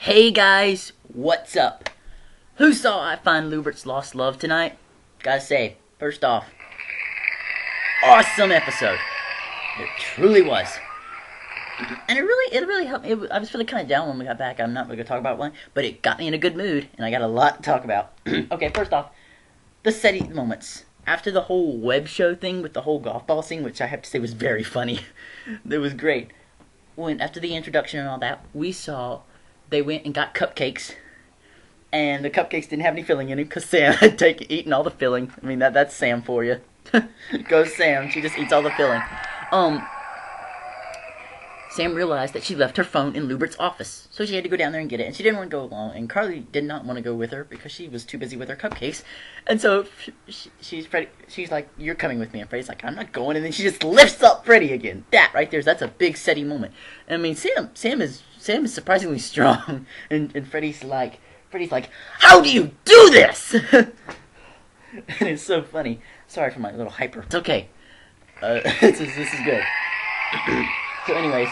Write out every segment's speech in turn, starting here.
Hey guys, what's up? Who saw I Find Lewbert's Lost Love tonight? Gotta say, first off, awesome episode. It truly was. And it really helped me. I was feeling kind of down when we got back. I'm not going to talk about one, but it got me in a good mood, and I got a lot to talk about. Okay, first off, the SETI moments. After the whole web show thing with the whole golf ball scene, which I have to say was very funny. It was great. After the introduction and all that, we saw they went and got cupcakes, and the cupcakes didn't have any filling in them because Sam had eaten all the filling. I mean, that's Sam for you. Goes Sam. She just eats all the filling. Sam realized that she left her phone in Lewbert's office, so she had to go down there and get it, and she didn't want to go along, and Carly did not want to go with her because she was too busy with her cupcakes, and so she's like, "You're coming with me," and Freddie's like, "I'm not going," and then she just lifts up Freddie again. That right there, that's a big SETI moment. I mean, Sam is surprisingly strong, and Freddie's like, "How do you do this?" And it's so funny. Sorry for my little hyper. It's okay. This is good. So anyways,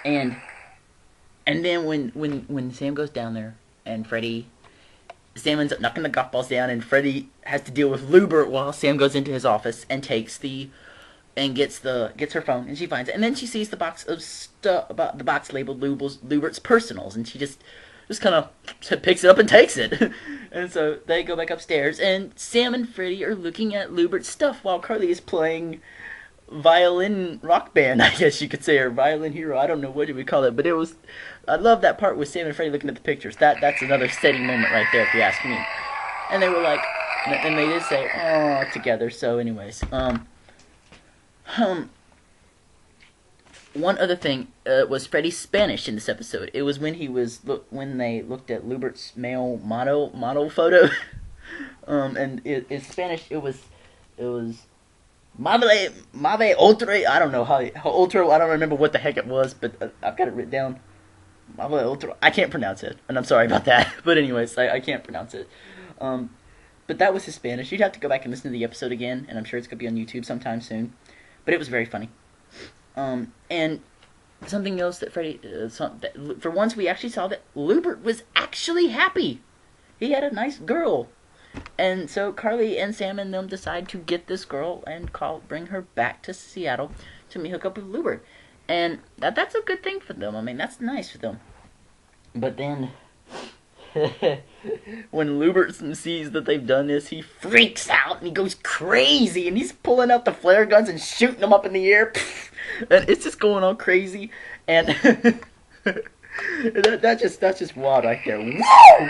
and then when Sam goes down there and Sam ends up knocking the golf balls down, and Freddie has to deal with Lewbert while Sam goes into his office and gets her phone, and she finds it, and then she sees the box of stuff about the box labeled Lewbert's personals, and she just kind of picks it up and takes it. And so they go back upstairs, and Sam and Freddie are looking at Lewbert's stuff while Carly is playing violin rock band, I guess you could say, or violin hero. I don't know what you would call it, but I love that part with Sam and Freddie looking at the pictures. That's another SETI moment right there, if you ask me. And they were like, and they did say, "Oh," together. So, anyways, one other thing was Freddie's Spanish in this episode. It was when they looked at Lewbert's male model photo, and in Spanish it was. Mave otro, I don't know how otro, I don't remember what the heck it was, but I've got it written down. Mave otro, I can't pronounce it, and I'm sorry about that, but anyways, I can't pronounce it. But that was his Spanish. You'd have to go back and listen to the episode again, and I'm sure it's going to be on YouTube sometime soon, but it was very funny. And something else that for once we actually saw that Lewbert was actually happy. He had a nice girl. And so Carly and Sam and them decide to get this girl and bring her back to Seattle to hook up with Lewbert. And that's a good thing for them. I mean, that's nice for them. But then, when Lewbert sees that they've done this, he freaks out and he goes crazy. And he's pulling out the flare guns and shooting them up in the air. And it's just going all crazy. And that's just wild right there. Whoa!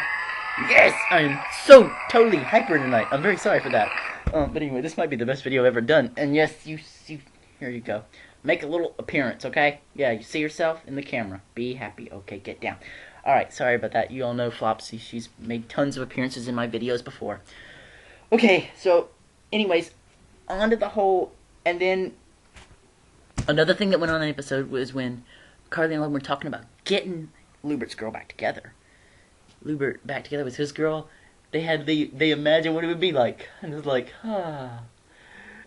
Yes! I am so totally hyper tonight. I'm very sorry for that. But anyway, this might be the best video I've ever done. And yes, here you go. Make a little appearance, okay? Yeah, you see yourself in the camera. Be happy. Okay, get down. Alright, sorry about that. You all know Flopsy. She's made tons of appearances in my videos before. Okay, so, anyways, on to the whole... And then, another thing that went on in the episode was when Carly and Lewbert were talking about getting Lewbert's girl back together. Lewbert back together with his girl. They imagined what it would be like. And it was like, ah.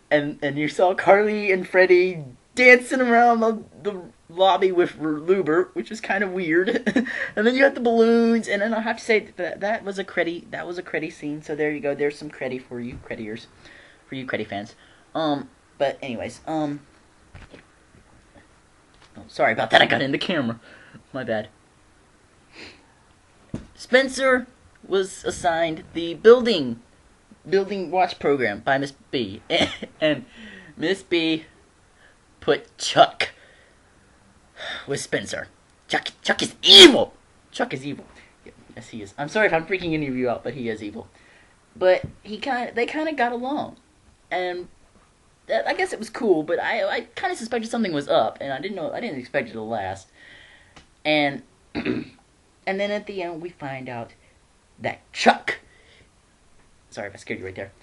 And you saw Carly and Freddie dancing around the lobby with Lewbert, which was kind of weird. And then you had the balloons, and then I have to say that was a creddy scene. So there you go. There's some creddy for you creddiers, for you creddy fans. But anyways, oh, sorry about that. I got in the camera. My bad. Spencer was assigned the building watch program by Miss B, and Miss B put Chuck with Spencer. Chuck is evil. Chuck is evil. Yes, he is. I'm sorry if I'm freaking any of you out, but he is evil. But they kind of got along, and I guess it was cool. But I kind of suspected something was up, and I didn't expect it to last, and. And then at the end, we find out that Chuck... Sorry if I scared you right there.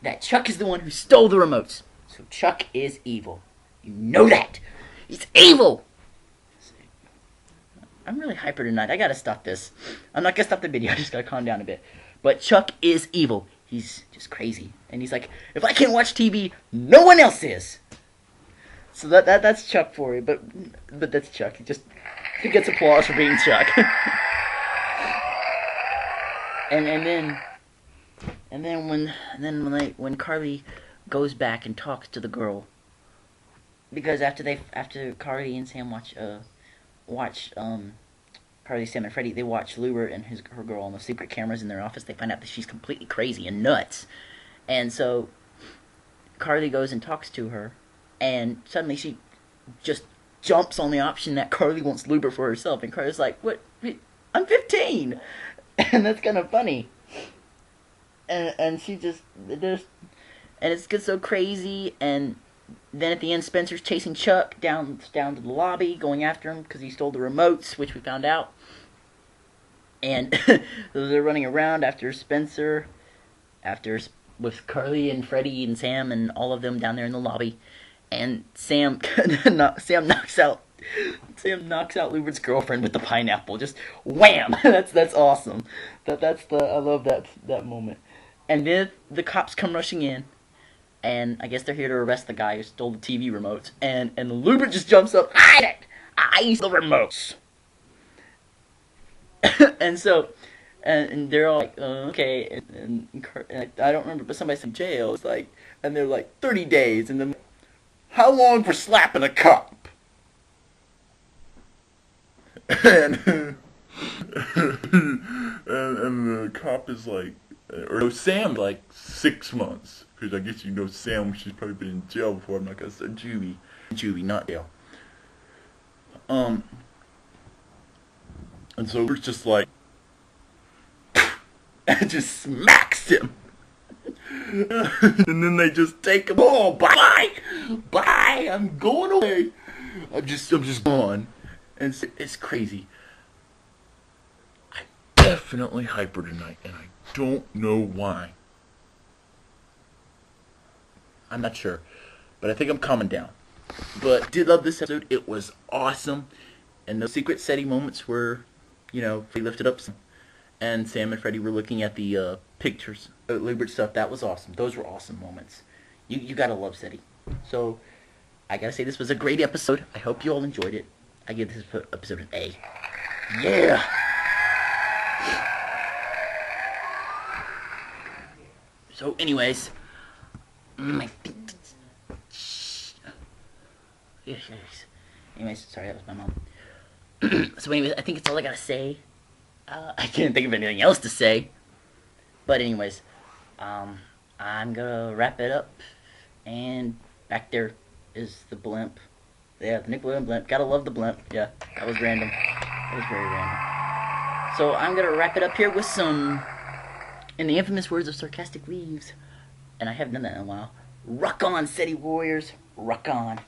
That Chuck is the one who stole the remotes. So Chuck is evil. You know that. He's evil. I'm really hyper tonight. I gotta stop this. I'm not gonna stop the video. I just gotta calm down a bit. But Chuck is evil. He's just crazy. And he's like, if I can't watch TV, no one else is. So that's Chuck for you. But that's Chuck. He just... He gets applause for being Chuck. and then when Carly goes back and talks to the girl, because after Carly and Sam watch Carly, Sam, and Freddie, they watch Lewbert and her girl on the secret cameras in their office. They find out that she's completely crazy and nuts, and so Carly goes and talks to her, and suddenly she just jumps on the option that Carly wants Lewbert for herself, and Carly's like, "What? I'm 15," and that's kind of funny. And she just and it gets so crazy, and then at the end, Spencer's chasing Chuck down to the lobby, going after him because he stole the remotes, which we found out. And they're running around after Spencer, with Carly and Freddie and Sam and all of them down there in the lobby. And Sam knocks out Lewbert's girlfriend with the pineapple. Just wham! That's awesome. I love that moment. And then the cops come rushing in. And I guess they're here to arrest the guy who stole the TV remotes. And Lewbert just jumps up. I stole the remotes. and so, and they're all like, okay. And I don't remember, but somebody said jail. It's like, and they're like 30 days. And then, how long for slapping a cop? and the cop is like, or no, Sam like 6 months. Because I guess you know Sam, she's probably been in jail before. I'm not gonna say juvie, not jail. And so it's just like, and just smacks him. And then they just take him. Oh, bye, I'm going away. I'm just gone. And it's crazy. I'm definitely hyper tonight, and I don't know why. I'm not sure, but I think I'm calming down. But did love this episode. It was awesome, and the secret SETI moments were, they lifted up some. And Sam and Freddie were looking at the pictures, Lewbert stuff. That was awesome. Those were awesome moments. You gotta love SETI. So I gotta say this was a great episode. I hope you all enjoyed it. I give this episode an A. Yeah. So, anyways. My feet. Yes. Anyways, sorry, that was my mom. So anyways, I think it's all I gotta say. I can't think of anything else to say. But anyways, I'm gonna wrap it up. And back there is the blimp. Yeah, the Nickelodeon blimp. Gotta love the blimp. Yeah, that was random. That was very random. So I'm gonna wrap it up here with some, in the infamous words of Sarcastic Leaves, and I haven't done that in a while. Rock on, SETI Warriors. Rock on.